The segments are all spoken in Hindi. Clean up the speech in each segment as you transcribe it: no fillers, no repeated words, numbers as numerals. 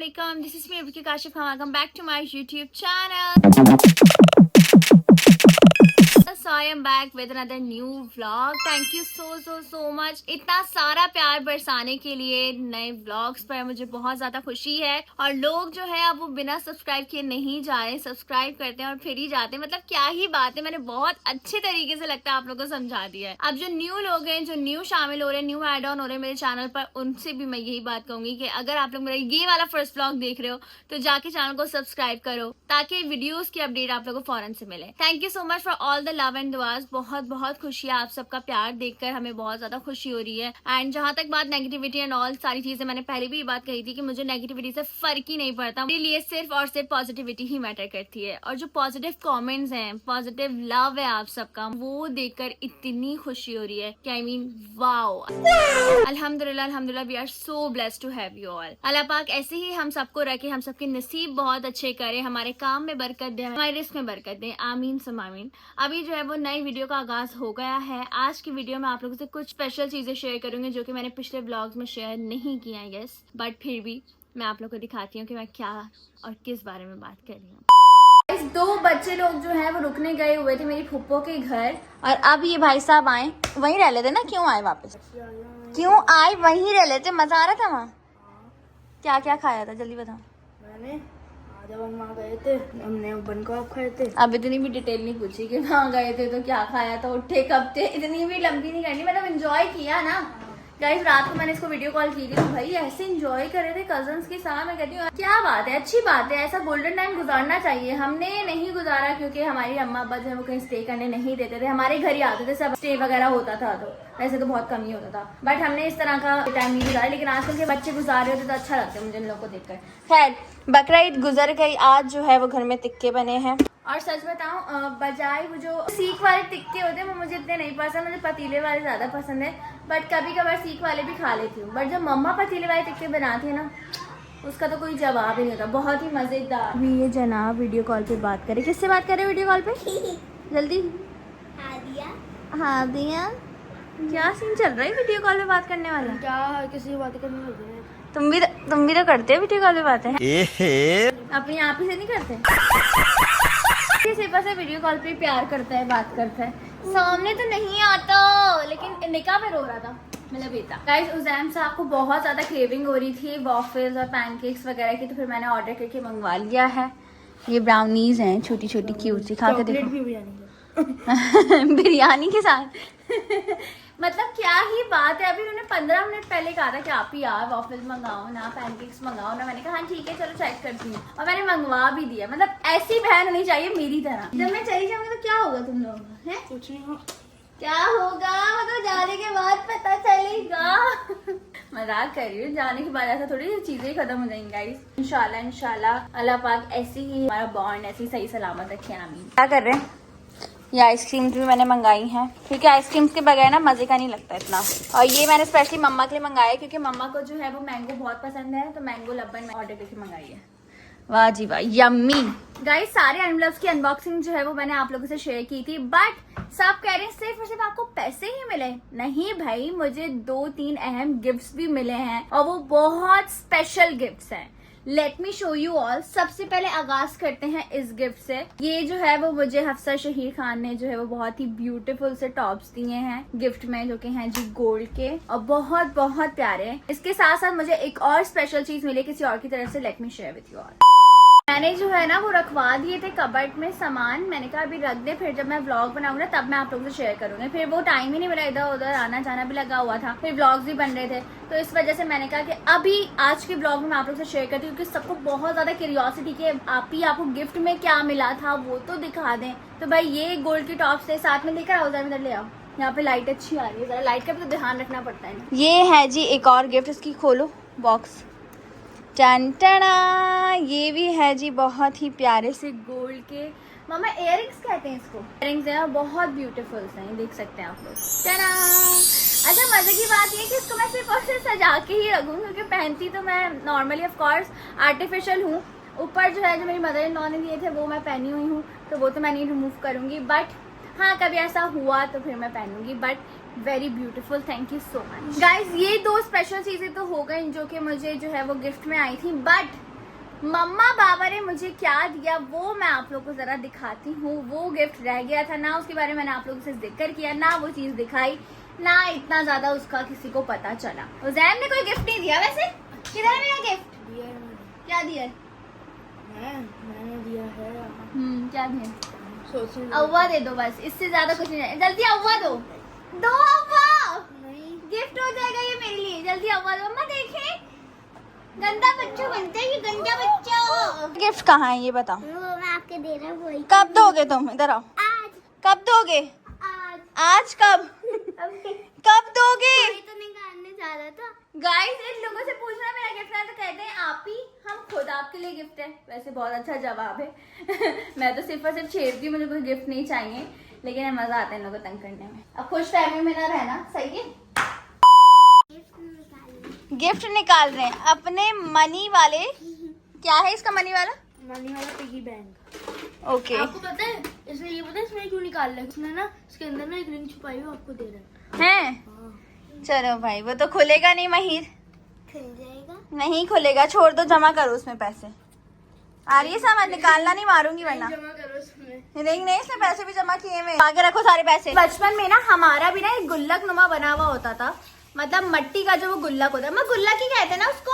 Assalamualaikum. This is me, Abhiki Kashif Khan. Welcome back to my YouTube channel. So I am back with another new vlog. Thank you so much. इतना सारा प्यार बरसाने के लिए नए व्लॉग्स पर मुझे बहुत ज्यादा खुशी है। और लोग जो है अब वो बिना सब्सक्राइब किए नहीं जा रहे, सब्सक्राइब करते हैं और फिर ही जाते हैं। मतलब क्या ही बात है, मैंने बहुत अच्छे तरीके से लगता है आप लोगों को समझा दिया है। अब जो न्यू लोग हैं, जो न्यू शामिल हो रहे हैं, न्यू एड ऑन हो रहे हैं मेरे चैनल पर, उनसे भी मैं यही बात कहूंगी कि अगर आप लोग मेरा ये वाला फर्स्ट व्लॉग देख रहे हो तो जाके चैनल को सब्सक्राइब करो ताकि वीडियोस की अपडेट आप लोगों को फौरन से मिले। Thank you so much for all the love and दुआज। बहुत खुशी है, आप सबका प्यार देखकर हमें बहुत ज्यादा खुशी हो रही है। एंड जहां तक बात नेगेटिविटी एंड ऑल सारी चीजें, मैंने पहले भी ये बात कही थी कि मुझे नेगेटिविटी से फर्क ही नहीं पड़ता, मेरे लिए सिर्फ और सिर्फ पॉजिटिविटी ही मैटर करती है। और जो पॉजिटिव कमेंट्स हैं, पॉजिटिव लव है आप सबका, वो देखकर इतनी खुशी हो रही है कि आई मीन वाओ, अल्हम्दुलिल्लाह we are so blessed to have you all. Allah पाक ऐसे ही हम सबको रखे, हम सबके नसीब बहुत अच्छे करे, हमारे काम में बरकत दे, हमारे रिस्क में बरकत दे, आमीन सम आमीन। अभी जो है वो नई वीडियो का आगाज हो गया है। आज की वीडियो में आप लोगों से कुछ स्पेशल चीजें शेयर करूंगी जो कि मैंने पिछले ब्लॉग्स में शेयर नहीं किया है, यस, बट फिर भी मैं आप लोगों को दिखाती हूँ कि मैं क्या और किस बारे में बात कर रही हूँ। 2 बच्चे लोग जो है वो रुकने गए हुए थे मेरी फुप्पो के घर, और अब ये भाई साहब आए। वहीं रह लेते ना, क्यों आए वापस, क्यों आए, वहीं रह लेते, मजा आ रहा था वहाँ। क्या क्या खाया था जल्दी बताओ। मैंने जब हम वहाँ गए थे हमने बन कबाब खाए थे। अब इतनी भी डिटेल नहीं पूछी कि वहाँ गए थे तो क्या खाया था, उठे कब थे, इतनी भी लंबी नहीं करनी, मतलब एंजॉय किया ना गाइस। रात को मैंने इसको वीडियो कॉल की थी तो भाई ऐसे एंजॉय कर रहे थे कजन्स के साथ। मैं कहती हूँ क्या बात है, अच्छी बात है, ऐसा गोल्डन टाइम गुजारना चाहिए। हमने नहीं गुजारा क्योंकि हमारी अम्मा अब्बा जो है वो कहीं स्टे करने नहीं देते थे, हमारे घर ही आते थे, सब स्टे वगैरह होता था, तो वैसे तो बहुत कम ही होता था, बट हमने इस तरह का टाइम नहीं गुजारा। लेकिन आजकल के बच्चे गुजार रहे होते तो अच्छा लगता है मुझे इन लोगों को देखकर। खैर, बकरा ईद गुजर गई, आज जो है वो घर में टिक्के बने हैं। और सच बताऊं, बजाय वो जो सीख वाले टिक्के होते हैं वो मुझे इतने नहीं पसंद, मुझे पतीले वाले ज्यादा पसंद है, बट कभी कभार सीख वाले भी खा लेती हूँ। बट जब मम्मा पतीले वाले टिक्के बनाती है ना, उसका तो कोई जवाब ही नहीं होता, बहुत ही मजेदार। अभी ये जनाब वीडियो कॉल पे बात करे, किससे बात करे वीडियो कॉल पे जल्दी। हाँ दिया, क्या सीन चल रहा है वीडियो कॉल पे बात करने वाला? क्या किसी से बात करनी होती है? तुम भी तो करते हो वीडियो कॉल पे बातें, अपनी आप ही से नहीं करते? सिर्फ से वीडियो कॉल पे प्यार करता है, बात करता है, सामने तो नहीं आता, लेकिन निकाह पे रो रहा था मेरा बेटा। गाइस, उज़ैम साहब को बहुत ज्यादा क्रेविंग हो रही थी वॉफल्स और पैनकेक्स वगैरह की, तो फिर मैंने ऑर्डर करके मंगवा लिया है। ये ब्राउनीज हैं छोटी छोटी क्यूट सी, खा के देखो। बिरयानी के साथ मतलब क्या ही बात है। अभी उन्होंने 15 मिनट पहले कहा था कि आप ही यार वॉफल्स मंगाओ ना, पैनकेक्स मंगाओ ना। मैंने कहा हाँ ठीक है चलो चेक करती हूँ, और मैंने मंगवा भी दिया। मतलब ऐसी बहन होनी चाहिए मेरी तरह। जब मैं चली जाऊंगी तो क्या होगा तुम लोग हैं? कुछ नहीं, क्या होगा मतलब जाने के बाद पता चलेगा। मजाक कर रही हूँ, जाने के बाद ऐसा थोड़ी चीजें खत्म हो जाएंगी गाइस। इंशाल्लाह अल्लाह पाक ऐसी ही हमारा बॉन्ड ऐसी सही सलामत रखे, आमीन। क्या कर रहे हैं? ये आइसक्रीम भी मैंने मंगाई है क्योंकि आइसक्रीम्स के बगैर ना मजे का नहीं लगता इतना। और ये मैंने स्पेशली मम्मा के लिए मंगाया है क्योंकि मम्मा को जो है वो मैंगो बहुत पसंद है, तो मैंगो लब्बन ऑर्डर करके मंगाई है। वाह जी वाह, यम्मी। गाइस, सारे एनवलप्स की अनबॉक्सिंग जो है वो मैंने आप लोगों से शेयर की थी, बट सब कह रहे हैं सिर्फ और सिर्फ आपको पैसे ही मिले। नहीं भाई, मुझे 2-3 अहम गिफ्ट्स भी मिले हैं और वो बहुत स्पेशल गिफ्ट्स हैं। Let me show you all. सबसे पहले आगाज करते हैं इस गिफ्ट से। ये जो है वो मुझे हफ्सा शहीर खान ने जो है वो बहुत ही ब्यूटीफुल से टॉप्स दिए हैं गिफ्ट में, जो कि हैं जी गोल्ड के और बहुत बहुत प्यारे। इसके साथ साथ मुझे एक और स्पेशल चीज मिली किसी और की तरफ से, let me share with you all. मैंने जो है ना वो रखवा दिए थे कबर्ड में सामान, मैंने कहा अभी रख दे, फिर जब मैं व्लॉग बनाऊंगा ना तब मैं आप लोगों से शेयर करूंगी। फिर वो टाइम ही नहीं मिला, इधर उधर आना जाना भी लगा हुआ था, फिर व्लॉग्स भी बन रहे थे, तो इस वजह से मैंने कहा कि अभी आज के व्लॉग में मैं आप लोगों से शेयर करती हूँ क्योंकि सबको बहुत ज्यादा क्यूरियोसिटी कि आपको गिफ्ट में क्या मिला था वो तो दिखा दें। तो भाई ये गोल्ड की टॉप से साथ में लेकर आओ, जरा इधर ले आओ। यहाँ पे लाइट अच्छी आ रही है, जरा लाइट का भी तो ध्यान रखना पड़ता है। ये है जी एक और गिफ्ट, इसकी खोलो बॉक्स। टन-टना, ये भी है जी बहुत ही प्यारे से गोल्ड के, मामा इयररिंग्स कहते हैं इसको, इयररिंग्स हैं, बहुत ब्यूटीफुल हैं, देख सकते हैं आप लोग। टना। अच्छा, मजे की बात ये है कि इसको मैं सिर्फ और सिर्फ सजा के ही रखूँ क्योंकि पहनती तो मैं नॉर्मली ऑफ कोर्स आर्टिफिशियल हूँ। ऊपर जो है जो मेरी मदर इन लॉ ने दिए थे वो मैं पहनी हुई हूँ, तो वो तो मैं नहीं रिमूव करूँगी, बट हाँ कभी ऐसा हुआ तो फिर मैं पहनूंगी। But very beautiful, thank you so much guys. ये 2 स्पेशल चीजें तो हो गई जो कि मुझे जो है वो गिफ्ट में आई थी, बट मम्मा बाबा ने मुझे क्या दिया वो मैं आप लोगों को जरा दिखाती हूँ। वो गिफ्ट रह गया था ना, उसके बारे में मैंने आप लोगों से जिक्र किया ना, वो चीज दिखाई ना, इतना ज्यादा उसका किसी को पता चला। उज़ैम ने कोई गिफ्ट नहीं दिया वैसे। किधर है मेरा गिफ्ट? दिया है मैंने। क्या दिया है? मैंने दिया है। क्या दिया? सोशल अव्वा दे दो बस, इससे ज्यादा कुछ नहीं। जल्दी अव्वा दो, दो अव्वा, नहीं। गिफ्ट हो जाएगा ये मेरे लिए। जल्दी अव्वा दो। अम्मा देखे, गंदा बच्चा बनता है ये, गंदा बच्चा। गिफ्ट कहाँ है ये बताओ? वो मैं आपके दे रहा हूँ। कब दोगे तुम? इधर आओ। आज। कब दोगे? आज। आज कब? कब दोगे? तो निकालने जा रहा था। गाइस इन लोगों से पूछना मेरा गिफ्ट है तो कहते हैं आप ही, हम खुद आपके लिए गिफ्ट है। वैसे बहुत अच्छा जवाब है। मैं तो सिर्फ और सिर्फ छेड़ती हूँ, मुझे कोई गिफ्ट नहीं चाहिए, लेकिन मजा आता है इन लोगों को तंग करने में। अब खुश फैमिली में ना रहना, सही है। गिफ्ट निकाल रहे हैं अपने मनी वाले। क्या है इसका मनी वाला? मनी वाला पिगी बैंक। ओके। आपको पता है इसमें, ये पता है इसमें क्यों निकाल रहे हैं? इसमें ना इसके अंदर ना एक रिंग छुपाई हुई आपको दे रहे हैं। हैं? चलो भाई, वो तो खुलेगा नहीं महिर। खुल जाएगा? नहीं खुलेगा, छोड़ दो, जमा करो उसमें पैसे। आ रही है समझ? निकालना नहीं, मारूंगी वरना। जमा करो उसमें। नहीं इसमें पैसे भी जमा किए हुए, आगे रखो सारे पैसे। बचपन में ना हमारा भी ना एक गुल्लक नुमा बना हुआ होता था, मतलब मिट्टी का जो वो गुल्लक होता है, मैं गुल्लक ही कहते हैं ना उसको।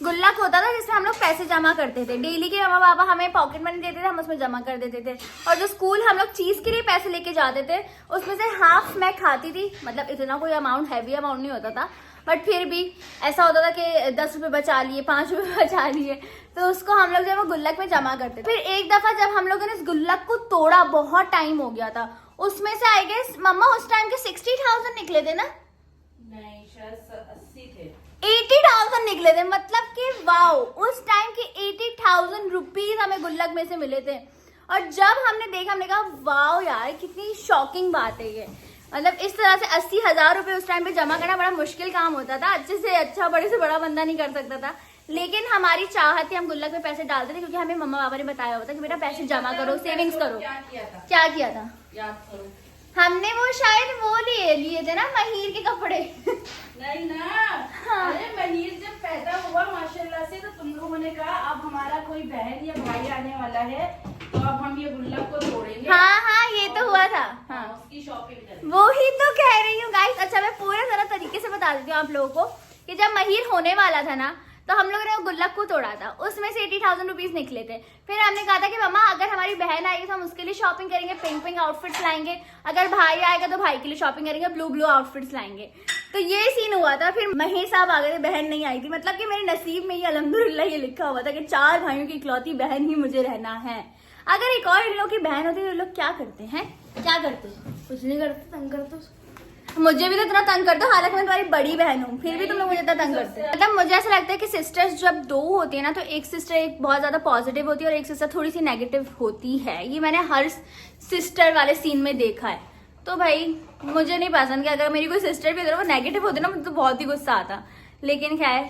गुल्लक होता था जिसमें हम लोग पैसे जमा करते थे। डेली के मम्मा पापा हमें पॉकेट मनी देते थे, हम उसमें जमा कर देते थे। और जो स्कूल हम लोग चीज के लिए पैसे लेके जाते थे, उसमें से हाफ मैं खाती थी। मतलब इतना कोई अमाउंट, हैवी अमाउंट नहीं होता था, बट फिर भी ऐसा होता था कि 10 रुपए बचा लिए, 5 रुपए बचा लिए, तो उसको हम लोग जो है वो गुल्लक में जमा करते थे। फिर एक दफा जब हम लोगों ने इस गुल्लक को तोड़ा, बहुत टाइम हो गया था, उसमें से आई गेस मम्मा उस टाइम के 60,000 निकले थे ना? नहीं, शायद 80 थे। 80,000 निकले थे। मतलब कि वाओ, उस टाइम के 80,000 रुपीज हमें गुल्लक में से मिले थे। और जब हमने देखा, हमने कहा वाओ यार कितनी शॉकिंग बात है ये। मतलब इस तरह से 80,000 रुपए उस टाइम पे जमा करना बड़ा मुश्किल काम होता था। अच्छे से अच्छा, बड़े से बड़ा बंदा नहीं कर सकता था, लेकिन हमारी चाहत थी, हम गुल्लक में पैसे डालते थे, क्योंकि हमें मम्मा पापा ने बताया होता कि बेटा पैसे जमा करो, सेविंग्स करो। क्या किया था? याद करो। हमने वो शायद वो लिए थे ना, महिर के कपड़े। नहीं ना। हाँ। अरे मनीष जब पैदा हुआ माशाल्लाह से, तो तुम लोगों ने कहा अब हमारा कोई बहन या भाई आने वाला है, तो अब हम ये गुल्लक को तोड़ेंगे। हाँ ये तो हुआ था। हाँ उसकी शॉपिंग करेंगे। वो ही तो कह रही हूँ गाइस। अच्छा मैं पूरा सारा तरीके से बता देती हूँ आप लोगों को कि जब महिर होने वाला था ना, तो हम लोगों ने वो गुल्लक को तोड़ा था, उसमें से 80,000 रुपीज निकले थे। फिर हमने कहा था कि मम्मा अगर हमारी बहन आएगी तो हम उसके लिए शॉपिंग करेंगे, पिंक पिंक आउटफिट्स लाएंगे, अगर भाई आएगा तो भाई के लिए शॉपिंग करेंगे, ब्लू ब्लू आउटफिट्स लाएंगे। तो ये सीन हुआ था। फिर महिर साहब आ गए थे, बहन नहीं आई थी। मतलब कि मेरे नसीब में ये अल्हम्दुलिल्लाह ये लिखा हुआ था कि 4 भाइयों की इकलौती बहन ही मुझे रहना है। अगर एक और इन लोग की बहन होती तो लोग क्या करते हैं? क्या करते? कुछ नहीं करते, तंग करते। मुझे भी तो इतना तंग करते हो, हालांकि मैं तुम्हारी बड़ी बहन हूँ, फिर भी तुम लोग मुझे इतना तंग करते हो। मतलब मुझे ऐसा लगता है कि सिस्टर्स जब 2 होती है ना, तो एक सिस्टर एक बहुत ज्यादा पॉजिटिव होती है और एक सिस्टर थोड़ी सी नेगेटिव होती है। ये मैंने हर सिस्टर वाले सीन में देखा है। तो भाई मुझे नहीं पसंद कि अगर मेरी कोई सिस्टर भी अगर वो नेगेटिव होती ना, मुझे तो बहुत ही गुस्सा आता। लेकिन खैर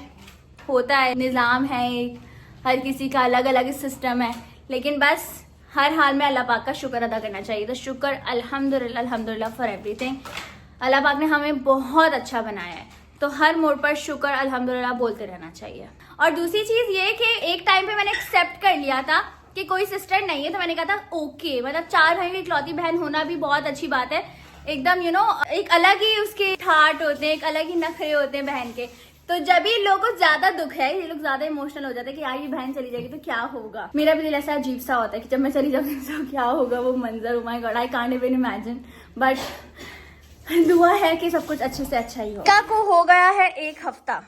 होता है, निज़ाम है एक, हर किसी का अलग अलग सिस्टम है। लेकिन बस हर हाल में अल्लाह पाक का शुक्र अदा करना चाहिए। तो शुक्र अल्हम्दुलिल्लाह, अल्हम्दुलिल्लाह फॉर एवरीथिंग। अल्लाह पाक ने हमें बहुत अच्छा बनाया है, तो हर मोड़ पर शुक्र अल्हम्दुलिल्लाह बोलते रहना चाहिए। और दूसरी चीज ये कि एक टाइम पे मैंने एक्सेप्ट कर लिया था कि कोई सिस्टर नहीं है, तो मैंने कहा था ओके, मतलब 4 भाइयों की इकलौती बहन होना भी बहुत अच्छी बात है। एकदम एक अलग ही उसके ठाट होते हैं, एक अलग ही नखरे होते हैं बहन के। तो जब ये लोगों को ज्यादा दुख है, ये लोग ज्यादा इमोशनल हो जाते हैं कि यार ये बहन चली जाएगी तो क्या होगा। मेरा भी दिल ऐसा अजीब सा होता है कि जब मैं चली जाऊंगी तो क्या होगा, वो मंजर, oh my God, I can't even imagine। But दुआ है कि सब कुछ अच्छे से अच्छा ही हो। का को हो गया है 1 हफ्ता,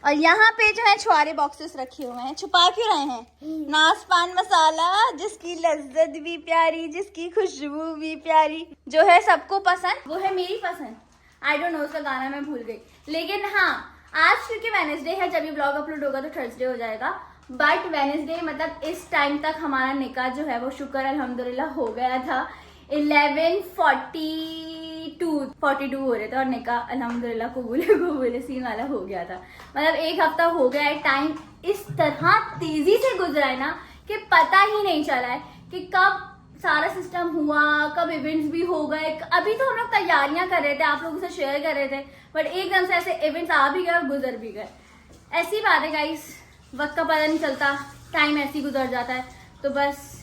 और यहाँ पे जो है छुआरे बॉक्सेस रखे हुए हैं। छुपा क्यों रहे हैं? नाशपान मसाला, जिसकी लज्जत भी प्यारी, जिसकी खुशबू भी प्यारी, जो है सबको पसंद, वो है मेरी पसंद। आई डोंट नो, उसका गाना मैं भूल गई। लेकिन हाँ, आज क्योंकि वेडनेसडे है, जब ये ब्लॉग अपलोड होगा तो थर्सडे हो जाएगा। बट वेडनेसडे मतलब इस टाइम तक हमारा निकाह जो है वो शुक्र अल्हम्दुलिल्लाह हो गया था। 11:42 हो रहे थे और निकाह अल्हम्दुलिल्लाह कबूल सीन वाला हो गया था। मतलब 1 हफ्ता हो गया है। टाइम इस तरह तेजी से गुजरा है ना कि पता ही नहीं चला है कि कब सारा सिस्टम हुआ, कब इवेंट्स भी हो गए। अभी तो हम लोग तैयारियां कर रहे थे, आप लोगों से शेयर कर रहे थे, बट एकदम से ऐसे इवेंट्स आ भी गए और गुजर भी गए। ऐसी बात है गाइस, वक्त का पता नहीं चलता, टाइम ऐसे ही गुजर जाता है। तो बस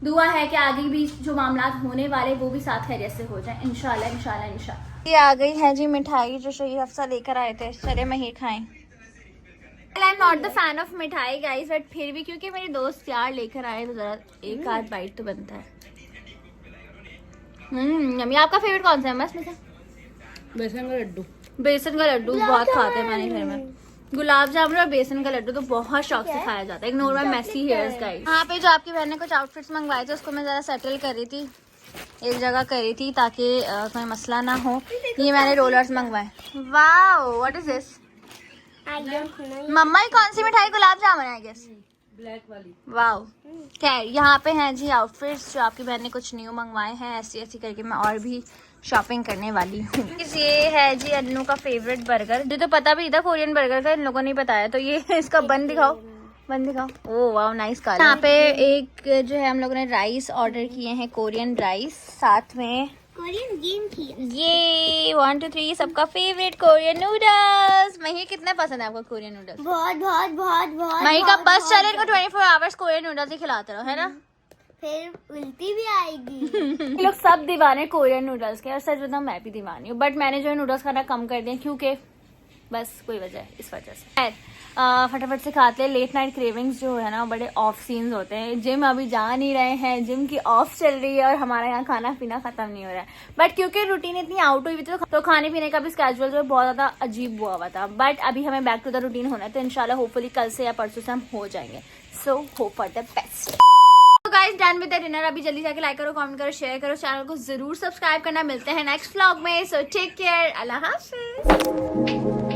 दुआ है कि आगे भी जो मामला होने वाले वो भी साथ खैरियत से हो जाए, इंशाल्लाह इंशाल्लाह इंशाल्लाह। ये आ गई है जी मिठाई जो शहीद हफ्सा लेकर आए थे, चले महीर खाएं। I am not the fan of मिठाई गाइस, बट फिर भी क्योंकि मेरे दोस्त यार लेकर आए तो जरा एक आध बाइट तो बनता है। यम्मी। आपका फेवरेट कौन सा है मस्त में से? बेसन का लड्डू। बेसन का लड्डू बहुत खाते हैं हमारे घर में। गुलाब जामुन और बेसन का लड्डू तो बहुत शौक से खाया जाता है। Ignore my messy hairs guys. यहाँ पे जो आपकी बहन ने कुछ आउटफिट्स मंगवाए थे उसको मैं जरा सेटल कर रही थी, एक जगह कर रही थी ताकि कोई मसला ना हो। ये मैंने रोलर्स मंगवाए। Wow what is this? मम्मा ये कौन सी मिठाई? गुलाब जामुन है आई गेस, ब्लैक वाली। वाओ। खैर यहाँ पे हैं जी आउटफिट्स जो आपकी बहन ने कुछ न्यू मंगवाए हैं। ऐसी ऐसी करके मैं और भी शॉपिंग करने वाली हूँ। ये है जी अन्नू का फेवरेट बर्गर, जो तो पता भी था कोरियन बर्गर का, इन लोगों ने बताया। तो ये इसका बन दिखाओ, बन दिखाओ। Oh wow nice colour. यहाँ पे एक जो है हम लोगों ने राइस ऑर्डर किए हैं, कोरियन राइस, साथ में कोरियन गेम की ये 1 2 3 सबका फेवरेट कोरियन नूडल्स। मही कितने पसंद है आपको कोरियन नूडल्स? बहुत बहुत बहुत बहुत। मही का बस चले इनको 24 आवर्स कोरियन नूडल्स ही खिलाते रहो, है ना? फिर उल्टी भी आएगी। ये लोग सब दीवाने कोरियन नूडल्स के, और सच बताऊं मैं भी दीवानी हूँ, बट मैंने जो है नूडल्स खाना कम कर दिया क्योंकि बस कोई वजह है, इस वजह से। खैर फटाफट से खाते हैं। लेट नाइट क्रेविंग्स जो है ना बड़े ऑफ सीन्स होते हैं। जिम अभी जा नहीं रहे हैं, जिम की ऑफ चल रही है और हमारा यहाँ खाना पीना खत्म नहीं हो रहा है। बट क्योंकि रूटीन इतनी आउट हुई थी तो खाने पीने का भी स्केजुअल जो है बहुत ज्यादा अजीब हुआ हुआ था। बट अभी हमें बैक टू द रूटीन होना है, तो इंशाल्लाह होपफुली कल से या परसों से हम हो जाएंगे। So hope for the best. Guys done with the dinner. अभी जल्दी जाके लाइक करो, कमेंट करो, शेयर करो, चैनल को जरूर सब्सक्राइब करना। मिलते हैं नेक्स्ट व्लॉग में। सो टेक केयर, अल्लाह हाफिज।